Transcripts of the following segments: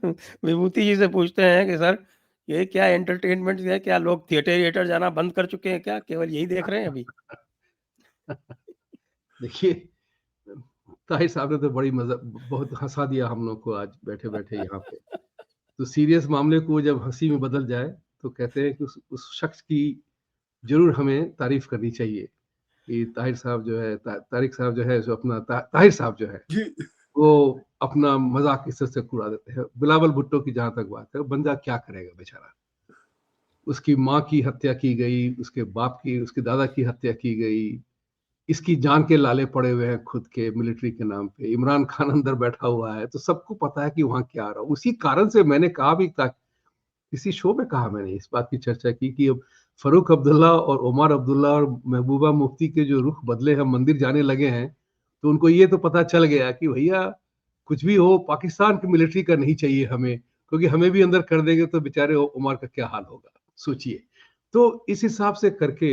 विभूति जी से पूछते हैं कि सर ये क्या एंटरटेनमेंट है, क्या लोग थिएटर जाना बंद कर चुके हैं क्या, केवल यही देख रहे हैं अभी? देखिए, ताहिर साहब ने तो बड़ी मजा बहुत हंसा दिया हम लोग को आज बैठे बैठे यहाँ पे। तो सीरियस मामले को जब हंसी में बदल जाए तो कहते हैं कि उस शख्स की जरूर हमें तारीफ करनी चाहिए कि ताहिर साहब जो है तारिक साहब जो है, जो अपना ताहिर साहब जो है जी वो अपना मजाक इस तरह से उड़ा देते हैं। बिलावल भुट्टो की जहां तक बात है, बंदा क्या करेगा बेचारा, उसकी माँ की हत्या की गई, उसके बाप की, उसके दादा की हत्या की गई, इसकी जान के लाले पड़े हुए हैं खुद के मिलिट्री के नाम पे, इमरान खान अंदर बैठा हुआ है, तो सबको पता है कि वहां क्या आ रहा है। उसी कारण से मैंने कहा भी था, किसी शो में कहा मैंने, इस बात की चर्चा की कि अब फरूक अब्दुल्ला और उमर अब्दुल्ला और महबूबा मुफ्ती के जो रुख बदले हैं, मंदिर जाने लगे हैं, तो उनको ये तो पता चल गया कि भैया कुछ भी हो पाकिस्तान की मिलिट्री का नहीं चाहिए हमें, क्योंकि हमें भी अंदर कर देंगे तो बेचारे उमर का क्या हाल होगा, सोचिए। तो इस हिसाब से करके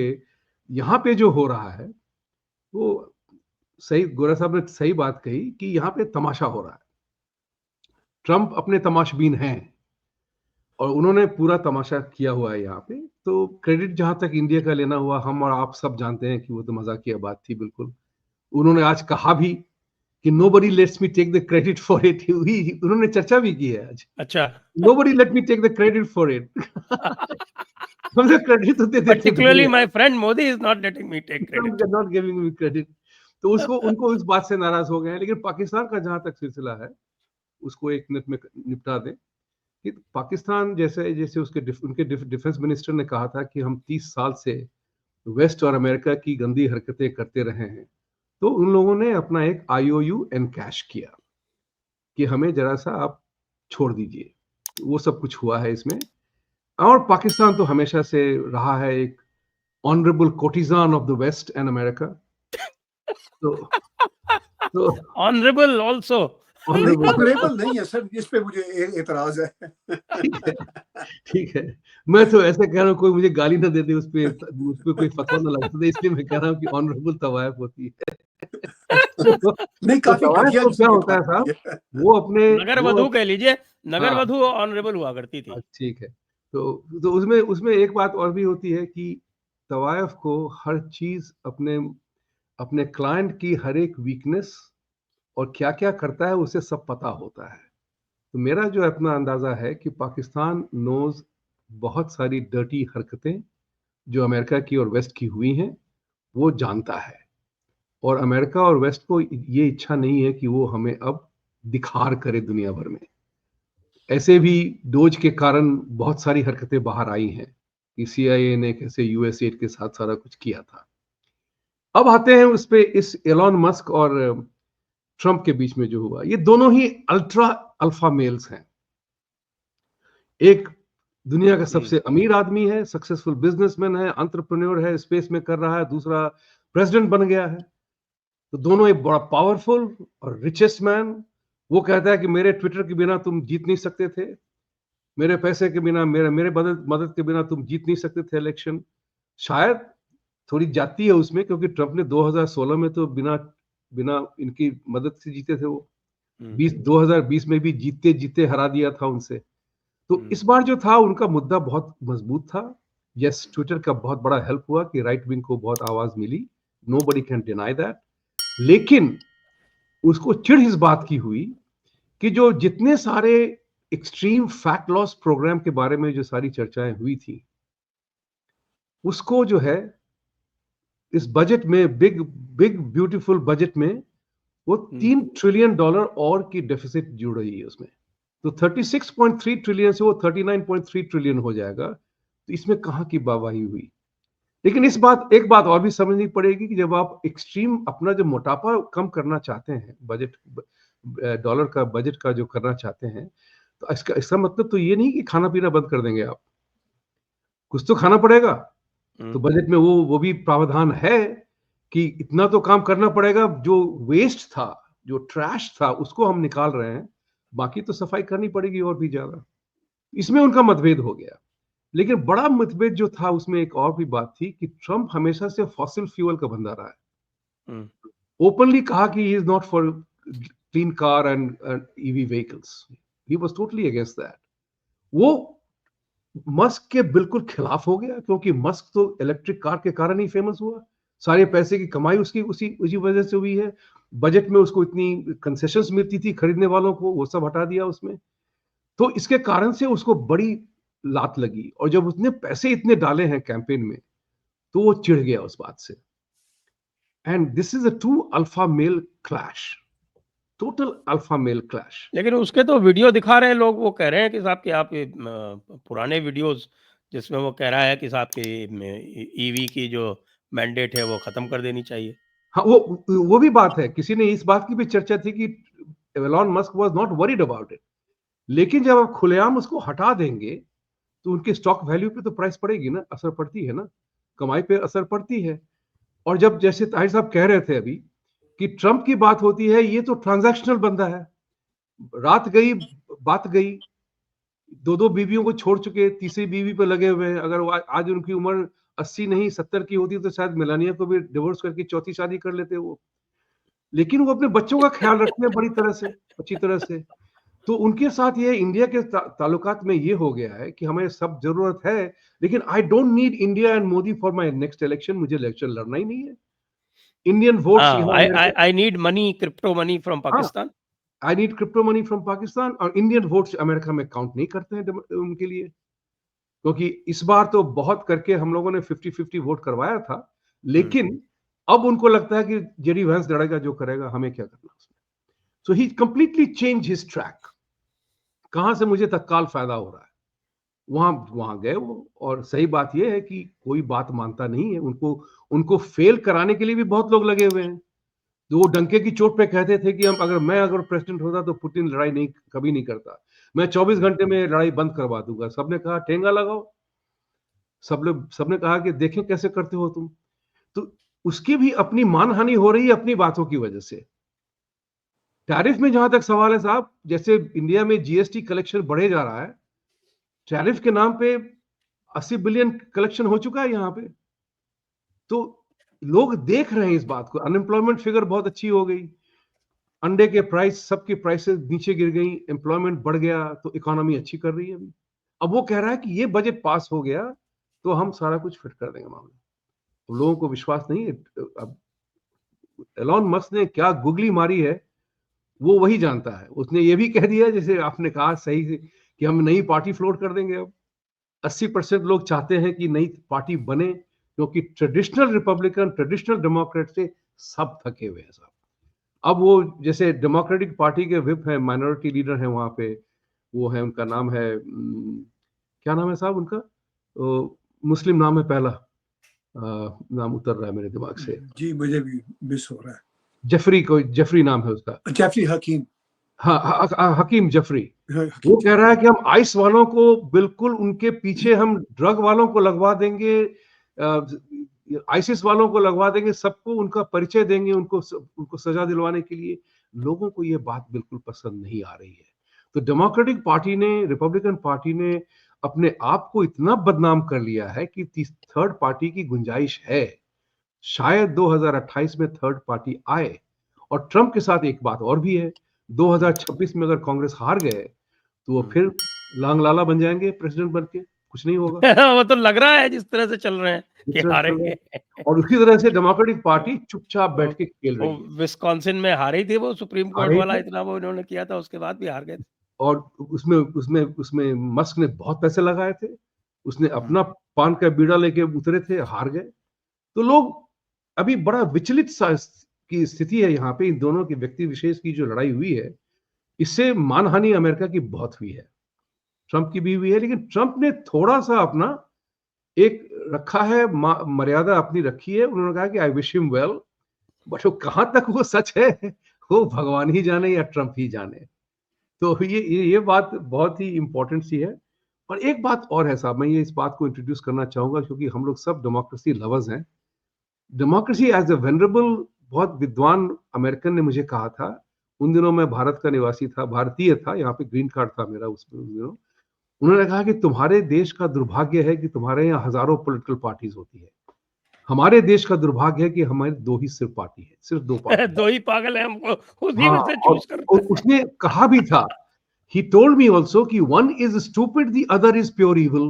यहाँ पे जो हो रहा है वो सही, गोरा साहब ने सही बात कही कि यहाँ पे तमाशा हो रहा है। ट्रंप अपने तमाशबीन हैं और उन्होंने पूरा तमाशा किया हुआ है यहाँ पे। तो क्रेडिट जहां तक इंडिया का लेना हुआ, हम और आप सब जानते हैं कि वो तो मजाकिया बात थी बिल्कुल। उन्होंने आज कहा भी कि nobody lets me take the credit for it। उन्होंने चर्चा भी की है आज, अच्छा। nobody let me take the credit for it। हमसे क्रेडिट तो दे देते Particularly my friend Modi is not letting me take credit. Not giving me credit. तो उसको उनको इस बात से नाराज हो गए हैं। लेकिन पाकिस्तान का जहां तक सिलसिला है, उसको एक मिनट में निपटा दें कि पाकिस्तान जैसे जैसे उनके डिफेंस मिनिस्टर ने कहा था कि हम 30 साल से वेस्ट और अमेरिका की गंदी हरकतें करते रहे हैं, तो उन लोगों ने अपना एक IOU एनकैश किया कि हमें जरा सा आप छोड़ दीजिए। वो सब कुछ हुआ है इसमें। और पाकिस्तान तो हमेशा से रहा है एक honourable courtesan of the West and America. तो Honorable also. ऑनरेबल नहीं है सर, इस पे मुझे एतराज है। ठीक है, ठीक है। मैं तो ऐसे कह रहा हूँ, कोई मुझे गाली ना दे दे, उस पे कोई फतवा ना लगा दे, इसलिए मैं कह रहा हूँ कि ऑनरेबल तवायफ होती है। नहीं, तो काफी तवायफ घटिया को किस्म क्या की होता है बात साहब, है। वो अपने नगर वधु कह लीजिए, नगर हाँ, वधु ऑनरेबल हुआ करती थी। ठीक है। तो उसमें उसमें एक बात और भी होती है कि तवायफ को हर चीज अपने अपने क्लाइंट की हर एक वीकनेस और क्या क्या करता है उसे सब पता होता है। तो मेरा जो अपना अंदाजा है कि पाकिस्तान नोज बहुत सारी डर्टी हरकतें जो अमेरिका की और वेस्ट की हुई हैं, वो जानता है। और अमेरिका और वेस्ट को ये इच्छा नहीं है कि वो हमें अब दिखार करे दुनिया भर में। ऐसे भी डोज के कारण बहुत सारी हरकतें बाहर आई हैं कि CIA ने कैसे US8 के साथ सारा कुछ किया था। अब आते हैं उस पे, इस एलॉन मस्क और ट्रंप के बीच में जो हुआ, ये दोनों ही अल्ट्रा अल्फा मेल्स हैं। एक दुनिया का सबसे अमीर आदमी है, सक्सेसफुल बिजनेसमैन है, एंटरप्रेन्योर है, स्पेस में कर रहा है, दूसरा प्रेसिडेंट बन गया है। तो दोनों एक बड़ा पावरफुल और रिचेस्ट मैन। वो कहता है कि मेरे ट्विटर के बिना तुम जीत नहीं सकते थे, मेरे पैसे के बिना, मेरे मेरे मदद मदद के बिना तुम जीत नहीं सकते थे इलेक्शन। शायद थोड़ी जाती है उसमें, क्योंकि ट्रंप ने 2016 में तो बिना बिना इनकी मदद से जीते थे वो। 2020 में भी जीते जीते हरा दिया था उनसे। तो इस बार जो था उनका मुद्दा बहुत मजबूत था। यस, ट्विटर का बहुत बड़ा हेल्प हुआ कि राइट विंग को बहुत आवाज मिली, नोबडी कैन डिनाई दैट। लेकिन उसको चिढ़ इस बात की हुई कि जो जितने सारे एक्सट्रीम फैट लॉस प्रोग्राम के बारे में जो सारी चर्चाएं हुई थी, उसको जो है इस बजट में, बिग बिग ब्यूटीफुल बजट में, वो $3 ट्रिलियन और की डेफिसिट जुड़ रही है उसमें। तो 36.3 ट्रिलियन से वो 39.3 ट्रिलियन हो जाएगा। तो इसमें कहाँ की वाहवाही हुई। लेकिन एक बात और भी समझनी पड़ेगी कि जब आप एक्सट्रीम अपना जो मोटापा कम करना चाहते हैं, बजट डॉलर का बजट का जो करना चाहते हैं, तो इसका मतलब तो ये नहीं कि खाना पीना बंद कर देंगे आप, कुछ तो खाना पड़ेगा। तो बजट में वो भी प्रावधान है कि इतना तो काम करना पड़ेगा, जो वेस्ट था, जो ट्रैश था, उसको हम निकाल रहे हैं, बाकी तो सफाई करनी पड़ेगी और भी ज्यादा। इसमें उनका मतभेद हो गया। लेकिन बड़ा मतभेद जो था उसमें एक और भी बात थी कि ट्रंप हमेशा से फॉसिल फ्यूल का बंदा रहा है। ओपनली कहा कि he is not for clean car and EV vehicles, he was totally against that. वो मस्क के बिल्कुल खिलाफ हो गया, क्योंकि मस्क तो इलेक्ट्रिक कार के कारण ही फेमस हुआ। सारे पैसे की कमाई उसकी उसी वजह से हुई है। बजट में उसको इतनी कंसेशंस मिलती थी खरीदने वालों को, वो सब हटा दिया उसमें। तो इसके कारण से उसको बड़ी लात लगी, और जब उसने पैसे इतने डाले हैं कैंपेन में, तो वो चिढ़ गया उस बात से। And this is a two alpha male clash, total alpha male clash. लेकिन उसके तो वीडियो दिखा रहे हैं लोग, वो कह रहे हैं कि साहब कि आप ये पुराने वीडियोस जिसमें वो कह रहा है कि साहब कि ईवी की जो मैंडेट है वो खत्म कर देनी चाहिए। हाँ, वो भी बात है। किसी ने इस बात की भी चर्चा थी कि Elon Musk was not worried about it, लेकिन जब आप खुलेआम उसको हटा देंगे तो उनके स्टॉक वैल्यू पे तो प्राइस पड़ेगी ना, असर पड़ती है ना, कमाई पे असर पड़ती है। और जब जैसे ताहिर साहब कह रहे थे अभी कि ट्रंप की बात होती है, ये तो ट्रांजैक्शनल बंदा है, रात गई बात गई, दो बीवियों को छोड़ चुके, तीसरी बीवी पे लगे हुए हैं। अगर आज उनकी उम्र 80 नहीं 70 की होती तो शायद मेलानिया को भी डिवोर्स करके चौथी शादी कर लेते वो। लेकिन वो अपने बच्चों का ख्याल रखते हैं बड़ी तरह से, अच्छी तरह से। तो उनके साथ ये इंडिया के ताल्लुकात में ये हो गया है कि हमें सब जरूरत है, लेकिन I don't need India and Modi for my next election. मुझे इलेक्शन लड़ना ही नहीं है। Indian votes I need money, crypto money from Pakistan. I need crypto money from Pakistan. और इंडियन वोट्स अमेरिका में काउंट नहीं करते हैं उनके लिए, क्योंकि इस बार तो बहुत करके हम लोगों ने 50-50 वोट करवाया था, लेकिन अब उनको लगता है कि जेडी वैंस लड़ेगा, जो करेगा हमें क्या करना उसमें। सो ही कंप्लीटली चेंज हिज ट्रैक। कहां से मुझे तत्काल फायदा हो रहा है, वहां गए वो। और सही बात यह है कि कोई बात मानता नहीं है। उनको फेल कराने के लिए भी बहुत लोग लगे हुए हैं। जो वो डंके की चोट पे कहते थे कि अगर प्रेसिडेंट होता तो पुतिन लड़ाई नहीं कभी नहीं करता, मैं 24 घंटे में लड़ाई बंद करवा दूंगा। सबने कहा ठेंगा लगाओ, सबने कहा कि देखें कैसे करते हो तुम। तो उसकी भी अपनी मानहानि हो रही है अपनी बातों की वजह से। टैरिफ में जहां तक सवाल है साहब, जैसे इंडिया में जीएसटी कलेक्शन बढ़े जा रहा है, टैरिफ के नाम पे 80 बिलियन कलेक्शन हो चुका है यहाँ पे। तो लोग देख रहे हैं इस बात को। अनएम्प्लॉयमेंट फिगर बहुत अच्छी हो गई, अंडे के प्राइस, सबकी प्राइसेस नीचे गिर गई, एम्प्लॉयमेंट बढ़ गया, तो इकोनॉमी अच्छी कर रही है अभी। अब वो कह रहा है कि ये बजट पास हो गया तो हम सारा कुछ फिट कर देंगे मामला। तो लोगों को विश्वास नहीं है। अब एलोन मस्क ने क्या गुगली मारी है वो वही जानता है। उसने ये भी कह दिया, जैसे आपने कहा सही से, कि हम नई पार्टी फ्लोट कर देंगे। अब 80% लोग चाहते हैं कि नई पार्टी बने, क्योंकि ट्रेडिशनल रिपब्लिकन, ट्रेडिशनल डेमोक्रेट से सब थके हुए हैं साहब। अब वो जैसे डेमोक्रेटिक पार्टी के विप हैं, माइनॉरिटी लीडर हैं वहां पे, वो है, उनका नाम है क्या नाम है साहब उनका, मुस्लिम नाम है पहला, नाम उतर रहा है मेरे दिमाग से जी, मुझे भी मिस हो रहा है। जफरी नाम है उसका, जेफरी हकीम। हाँ, हकीम जफरी। वो कह रहा है कि हम आइस वालों को बिल्कुल उनके पीछे, हम ड्रग वालों को लगवा देंगे, आईसिस वालों को लगवा देंगे, सबको उनका परिचय देंगे, उनको सजा दिलवाने के लिए। लोगों को ये बात बिल्कुल पसंद नहीं आ रही है। तो डेमोक्रेटिक पार्टी ने, रिपब्लिकन पार्टी ने अपने आप को इतना बदनाम कर लिया है कि थर्ड पार्टी की गुंजाइश है। शायद 2028 में थर्ड पार्टी आए। और ट्रंप के साथ एक बात और भी है, 2026 में अगर कांग्रेस हार गए तो वो फिर लांगलाला बन जाएंगे प्रेसिडेंट बनके, कुछ नहीं होगा। वो तो लग रहा है जिस तरह से चल रहे हैं कि हारेंगे। और उसी तरह से डेमोक्रेटिक पार्टी चुपचाप बैठ के खेल रही है। विस्कॉन्सिन में हारी थी वो, सुप्रीम कोर्ट वाला इतना वो इन्होंने किया था, उसके बाद भी हार गए थे। और उसमें मस्क ने बहुत पैसे लगाए थे, उसने अपना पान का बीड़ा लेके उतरे थे, हार गए। तो लोग अभी बड़ा विचलित की स्थिति है यहाँ पे। इन दोनों के व्यक्ति विशेष की जो लड़ाई हुई है, इससे मानहानि अमेरिका की बहुत हुई है, ट्रंप की भी हुई है। लेकिन ट्रंप ने थोड़ा सा अपना एक रखा है, मर्यादा अपनी रखी है। उन्होंने कहा कि I wish him well, but वो कहां तक वो सच है वो भगवान ही जाने या ट्रंप ही जाने। तो ये बात बहुत ही इंपॉर्टेंट सी है। और एक बात और है साहब, मैं ये इस बात को इंट्रोड्यूस करना चाहूंगा, क्योंकि हम लोग सब डेमोक्रेसी लवर्स हैं। डेमोक्रेसी एज ए वेनरेबल, बहुत विद्वान अमेरिकन ने मुझे कहा था, उन दिनों मैं भारत का निवासी था, भारतीय था, यहाँ पे ग्रीन कार्ड था मेरा उसमें उन दिनों। उन्होंने कहा कि तुम्हारे देश का दुर्भाग्य है कि तुम्हारे यहाँ हजारों पॉलिटिकल पार्टीज होती है, हमारे देश का दुर्भाग्य है कि हमारे दो ही सिर्फ पार्टी है, सिर्फ दो पार्टी। दो ही पागल है, हमको उसी में हाँ, से चूज करना और उसने कहा भी था, he told me also कि one is stupid, the other is pure evil.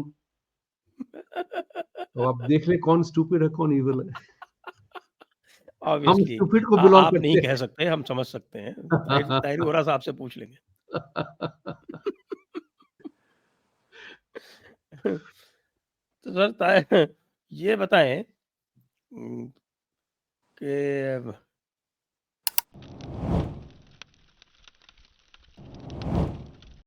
तो आप देख लें कौन stupid है कौन evil है. हम ऑब्वियसली stupid को belong आप नहीं करते कह सकते, हम समझ सकते हैं। ताहिर वोरा साहब से पूछ लेंगे। तो सर ये बताएं कि